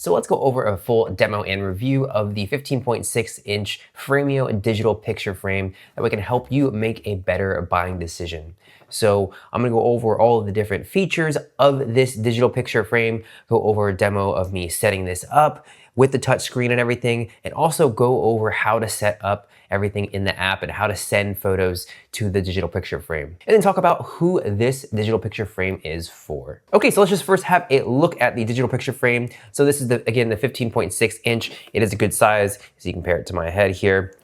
So let's go over a full demo and review of the 15.6-inch Frameo digital picture frame that can help you make a better buying decision. So I'm gonna go over all of the different features of this digital picture frame, go over a demo of me setting this up with the touchscreen and everything, and also go over how to set up everything in the app and how to send photos to the digital picture frame. And then talk about who this digital picture frame is for. Okay, so let's just first have a look at the digital picture frame. So this is, again, the 15.6 inch. It is a good size, so you compare it to my head here.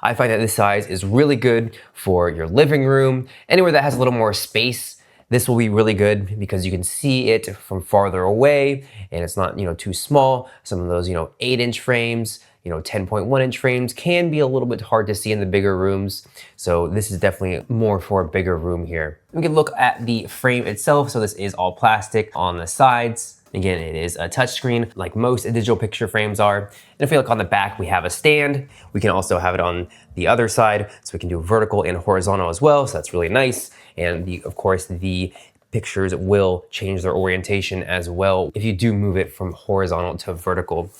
I find that this size is really good for your living room, anywhere that has a little more space. This will be really good because you can see it from farther away and it's not, too small. Some of those, 8-inch frames, 10.1-inch frames can be a little bit hard to see in the bigger rooms. So this is definitely more for a bigger room here. We can look at the frame itself. So this is all plastic on the sides. Again, it is a touchscreen like most digital picture frames are. And if we look on the back, we have a stand. We can also have it on the other side. So we can do vertical and horizontal as well. So that's really nice. And of course, the pictures will change their orientation as well if you do move it from horizontal to vertical.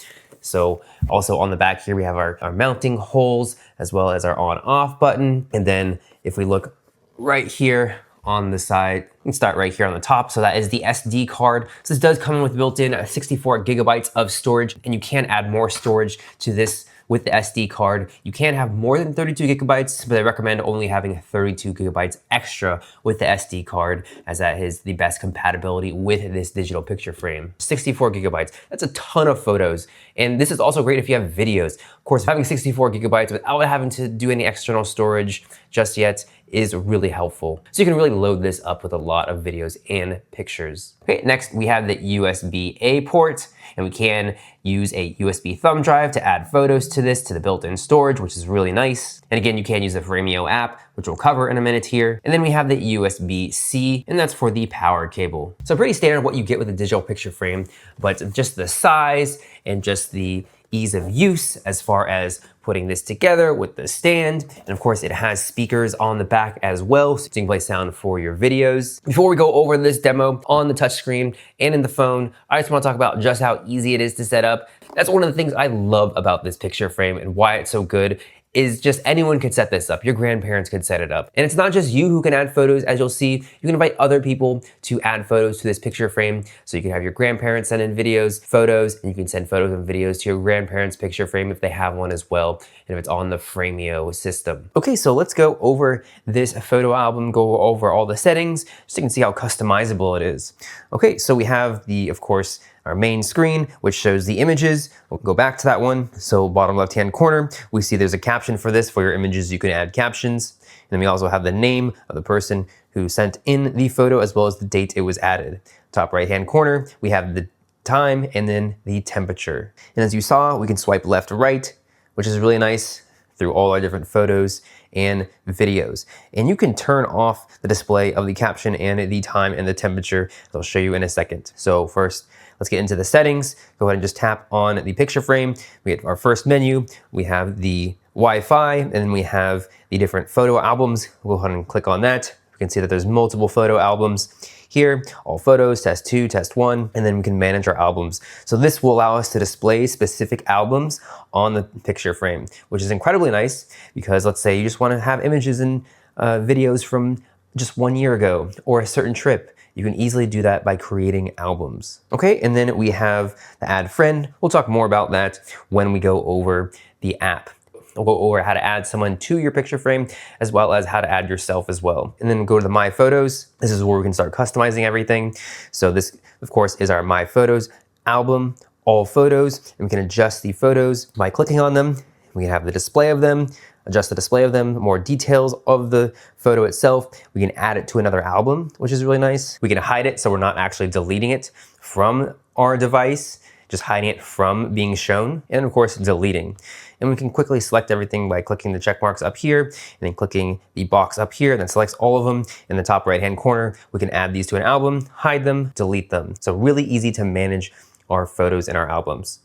So also on the back here, we have our mounting holes as well as our on-off button. And then if we look right here on the side, we can start right here on the top. So that is the SD card. So this does come with built-in 64 gigabytes of storage, and you can add more storage to this with the SD card. You can have more than 32 gigabytes, but I recommend only having 32 gigabytes extra with the SD card, as that is the best compatibility with this digital picture frame. 64 gigabytes, that's a ton of photos. And this is also great if you have videos. Of course, having 64 gigabytes without having to do any external storage just yet is really helpful. So you can really load this up with a lot of videos and pictures. Okay, next we have the USB-A port, and we can use a USB thumb drive to add photos to this, to the built-in storage, which is really nice. And again, you can use the Frameo app, which we'll cover in a minute here. And then we have the USB-C, and that's for the power cable. So pretty standard what you get with a digital picture frame, but just the size and just the ease of use as far as putting this together with the stand. And of course, it has speakers on the back as well, so you can play sound for your videos. Before we go over this demo on the touchscreen and in the phone, I just want to talk about just how easy it is to set up. That's one of the things I love about this picture frame and why it's so good. Is just anyone could set this up. Your grandparents could set it up. And it's not just you who can add photos. As you'll see, you can invite other people to add photos to this picture frame. So you can have your grandparents send in videos, photos, and you can send photos and videos to your grandparents' picture frame if they have one as well, and if it's on the Frameo system. Okay, so let's go over this photo album, go over all the settings, so you can see how customizable it is. Okay, so we have of course, our main screen, which shows the images. We'll go back to that one. So bottom left-hand corner, we see there's a caption for this. For your images, you can add captions. And then we also have the name of the person who sent in the photo, as well as the date it was added. Top right-hand corner, we have the time and then the temperature. And as you saw, we can swipe left to right, which is really nice, through all our different photos and videos. And you can turn off the display of the caption and the time and the temperature, as I'll show you in a second. So first, let's get into the settings. Go ahead and just tap on the picture frame. We have our first menu. We have the Wi-Fi, and then we have the different photo albums. We'll go ahead and click on that. We can see that there's multiple photo albums here, all photos, test 2, test 1, and then we can manage our albums. So this will allow us to display specific albums on the picture frame, which is incredibly nice because let's say you just want to have images and videos from just 1 year ago or a certain trip. You can easily do that by creating albums. Okay, and then we have the add friend. We'll talk more about that when we go over the app. We'll go over how to add someone to your picture frame, as well as how to add yourself as well. And then go to the My Photos. This is where we can start customizing everything. So this, of course, is our My Photos album, all photos, and we can adjust the photos by clicking on them. We can have the display of them, adjust the display of them, more details of the photo itself. We can add it to another album, which is really nice. We can hide it so we're not actually deleting it from our device, just hiding it from being shown, and of course deleting. And we can quickly select everything by clicking the check marks up here, and then clicking the box up here, that selects all of them. In the top right-hand corner, we can add these to an album, hide them, delete them. So really easy to manage our photos in our albums.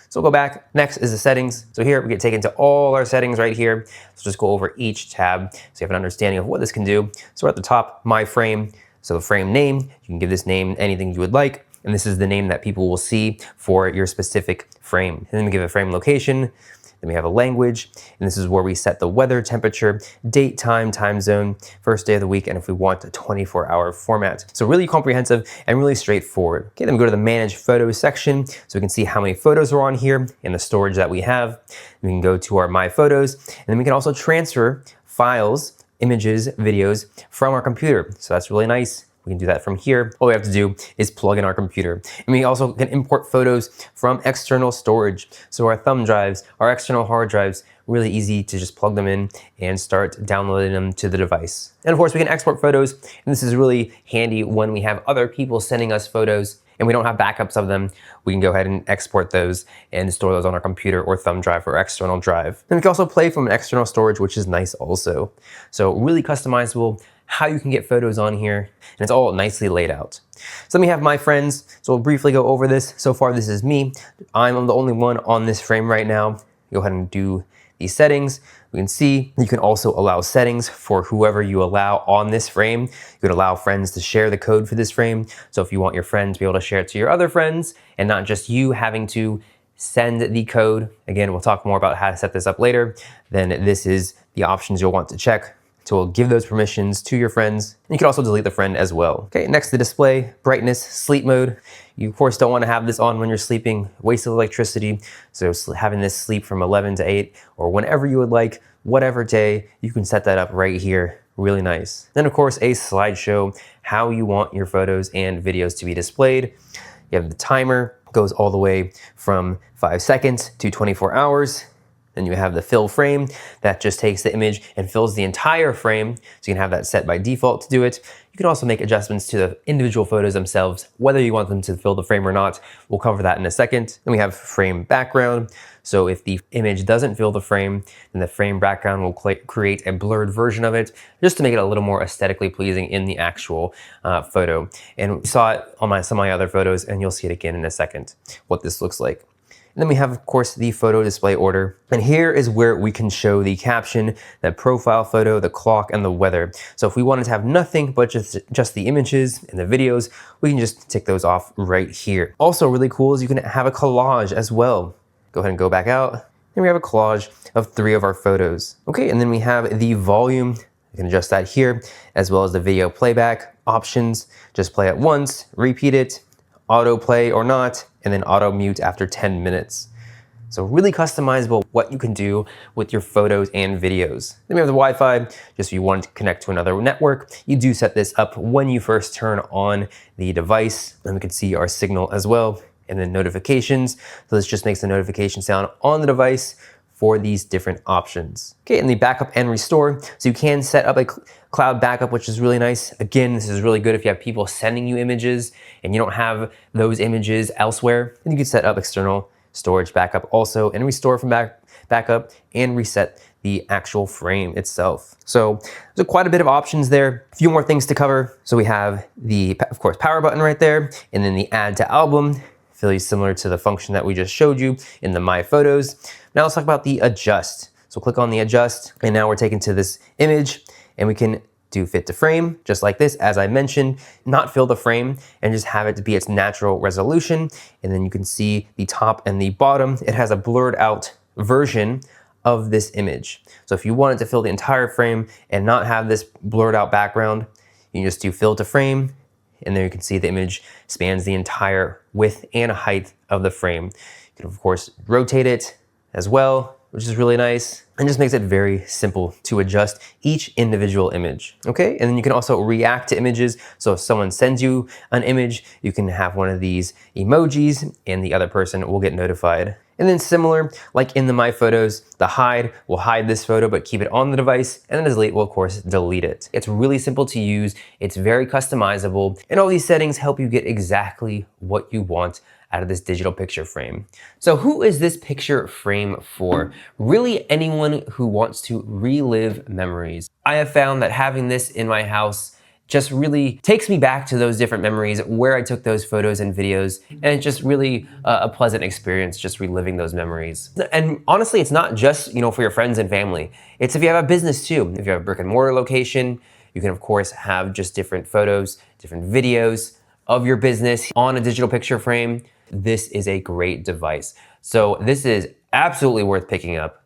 So we'll go back. Next is the settings. So here we get taken to all our settings right here. So just go over each tab so you have an understanding of what this can do. So we're at the top, My Frame. So the frame name, you can give this name anything you would like. and this is the name that people will see for your specific frame. And then we give a frame location, then we have a language, and this is where we set the weather, temperature, date, time, time zone, first day of the week, and if we want a 24-hour format. So really comprehensive and really straightforward. Okay, then we go to the Manage Photos section, so we can see how many photos are on here and the storage that we have. We can go to our My Photos, and then we can also transfer files, images, videos from our computer. So that's really nice. We can do that from here. All we have to do is plug in our computer. And we also can import photos from external storage. So our thumb drives, our external hard drives, really easy to just plug them in and start downloading them to the device. And of course, we can export photos. And this is really handy when we have other people sending us photos and we don't have backups of them. We can go ahead and export those and store those on our computer or thumb drive or external drive. And we can also play from an external storage, which is nice also. So really customizable how you can get photos on here, and it's all nicely laid out. So let me have my friends. So we'll briefly go over this. So far, this is me. I'm the only one on this frame right now. Go ahead and do these settings. We can see you can also allow settings for whoever you allow on this frame. You could allow friends to share the code for this frame. So if you want your friends to be able to share it to your other friends and not just you having to send the code, again, we'll talk more about how to set this up later, then this is the options you'll want to check. So we'll give those permissions to your friends. And you can also delete the friend as well. Okay, next the display, brightness, sleep mode. You of course don't want to have this on when you're sleeping, waste of electricity. So having this sleep from 11 to 8 or whenever you would like, whatever day, you can set that up right here. Really nice. Then of course a slideshow, how you want your photos and videos to be displayed. You have the timer, goes all the way from 5 seconds to 24 hours. Then you have the fill frame that just takes the image and fills the entire frame. So you can have that set by default to do it. You can also make adjustments to the individual photos themselves, whether you want them to fill the frame or not. We'll cover that in a second. Then we have frame background. So if the image doesn't fill the frame, then the frame background will create a blurred version of it just to make it a little more aesthetically pleasing in the actual photo. And we saw it on some of my other photos, and you'll see it again in a second, what this looks like. And then we have, of course, the photo display order. And here is where we can show the caption, the profile photo, the clock, and the weather. So if we wanted to have nothing but just the images and the videos, we can just tick those off right here. Also really cool is you can have a collage as well. Go ahead and go back out. And we have a collage of 3 of our photos. Okay, and then we have the volume. You can adjust that here, as well as the video playback options. Just play it once, repeat it, auto play or not, and then auto mute after 10 minutes. So really customizable what you can do with your photos and videos. Then we have the Wi-Fi, just if you want to connect to another network. You do set this up when you first turn on the device. And we can see our signal as well, and then notifications. So this just makes the notification sound on the device for these different options. Okay, and the backup and restore. So you can set up a cloud backup, which is really nice. Again, this is really good if you have people sending you images and you don't have those images elsewhere. And you can set up external storage backup also, and restore from backup and reset the actual frame itself. So there's quite a bit of options there. A few more things to cover. So we have the, of course, power button right there, and then the add to album. Fairly similar to the function that we just showed you in the My Photos. Now let's talk about the adjust. So click on the adjust, and now we're taken to this image, and we can do fit to frame, just like this, as I mentioned, not fill the frame, and just have it to be its natural resolution. And then you can see the top and the bottom. It has a blurred out version of this image. So if you wanted to fill the entire frame and not have this blurred out background, you can just do fill to frame, and there you can see the image spans the entire width and height of the frame. You can of course rotate it as well, which is really nice, and just makes it very simple to adjust each individual image. Okay, and then you can also react to images. So if someone sends you an image, you can have one of these emojis and the other person will get notified. And then similar, like in the My Photos, the hide will hide this photo but keep it on the device, and then the delete will of course delete it. It's really simple to use, it's very customizable, and all these settings help you get exactly what you want out of this digital picture frame. So who is this picture frame for? Really anyone who wants to relive memories. I have found that having this in my house just really takes me back to those different memories where I took those photos and videos, and it's just really a pleasant experience just reliving those memories. And honestly, it's not just, for your friends and family. It's if you have a business too. If you have a brick and mortar location, you can of course have just different photos, different videos of your business on a digital picture frame, this is a great device. So this is absolutely worth picking up.